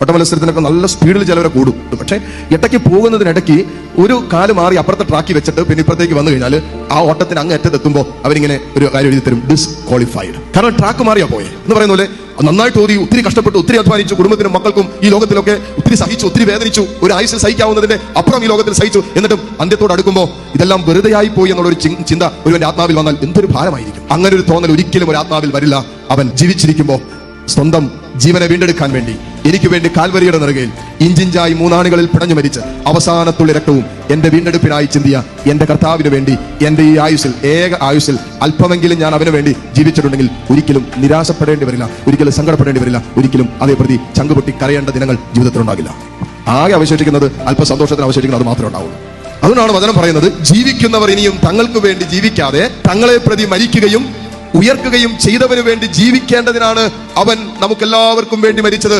ഓട്ടമത്സരത്തിനൊക്കെ നല്ല സ്പീഡിൽ ചിലവരെ കൂടും. പക്ഷെ ഇടയ്ക്ക് പോകുന്നതിനിടയ്ക്ക് ഒരു കാല് മാറി അപ്പുറത്തെ ട്രാക്കി വെച്ചിട്ട് പിന്നെ ഇപ്പുറത്തേക്ക് വന്നു കഴിഞ്ഞാൽ ആ ഓട്ടത്തിന് അങ്ങ് അറ്റത്തെത്തുമ്പോൾ അവരിങ്ങനെ ഒരു കാര്യം എഴുതി തരും, ഡിസ്ക്വാളിഫൈഡ്. കാരണം ട്രാക്ക് മാറിയാ പോയെ എന്ന് പറയുന്ന പോലെ നന്നായിട്ട് ഓതി, ഒത്തിരി കഷ്ടപ്പെട്ടു, ഒത്തിരി അധ്വാനിച്ചു, കുടുംബത്തിനും മക്കൾക്കും ഈ ലോകത്തിലൊക്കെ ഒത്തിരി സഹിച്ചു, ഒത്തിരി വേദനിച്ചു, ഒരു ആയുസ്സിൽ സഹിക്കാവുന്നതിന്റെ അപ്പുറം ഈ ലോകത്തിൽ സഹിച്ചു. എന്നിട്ടും അന്ത്യത്തോട് അടുക്കുമ്പോൾ ഇതെല്ലാം വെറുതെയായി പോയി എന്നുള്ളൊരു ചിന്ത ഒരുവന്റെ ആത്മാവിൽ വന്നാൽ എന്തൊരു ഭാരമായിരിക്കും. അങ്ങനെ ഒരു തോന്നൽ ഒരിക്കലും ഒരു ആത്മാവിൽ വരില്ല. അവൻ ജീവിച്ചിരിക്കുമ്പോൾ സ്വന്തം ജീവനെ വീണ്ടെടുക്കാൻ വേണ്ടി എനിക്ക് വേണ്ടി കാൽവരിയുടെ നെറുകയിൽ ഇഞ്ചിഞ്ചായി മൂന്നാണികളിൽ പിടഞ്ഞു മരിച്ച് അവസാനത്തുള്ള രക്തവും എന്റെ വീണ്ടെടുപ്പിനായി ചിന്തിയ എന്റെ കർത്താവിന് വേണ്ടി എന്റെ ഈ ആയുസ്സിൽ, ഏക ആയുസ്സിൽ അല്പമെങ്കിലും ഞാൻ അവന് വേണ്ടി ജീവിച്ചിട്ടുണ്ടെങ്കിൽ ഒരിക്കലും നിരാശപ്പെടേണ്ടി വരില്ല, ഒരിക്കലും സങ്കടപ്പെടേണ്ടി വരില്ല, ഒരിക്കലും അതേ പ്രതി ചങ്കുപൊട്ടി കരയേണ്ട ദിനങ്ങൾ ജീവിതത്തിലുണ്ടാകില്ല. ആകെ അവശേഷിക്കുന്നത് അല്പ സന്തോഷത്തിന് അവശേഷിക്കുന്നത് അത് മാത്രമേ ഉണ്ടാവുള്ളൂ. അതുകൊണ്ടാണ് വചനം പറയുന്നത്, ജീവിക്കുന്നവർ ഇനിയും തങ്ങൾക്ക് വേണ്ടി ജീവിക്കാതെ തങ്ങളെ പ്രതി മരിക്കുകയും ഉയർക്കുകയും ചെയ്തവന് വേണ്ടി ജീവിക്കേണ്ടതിനാണ് അവൻ നമുക്കെല്ലാവർക്കും വേണ്ടി മരിച്ചത്.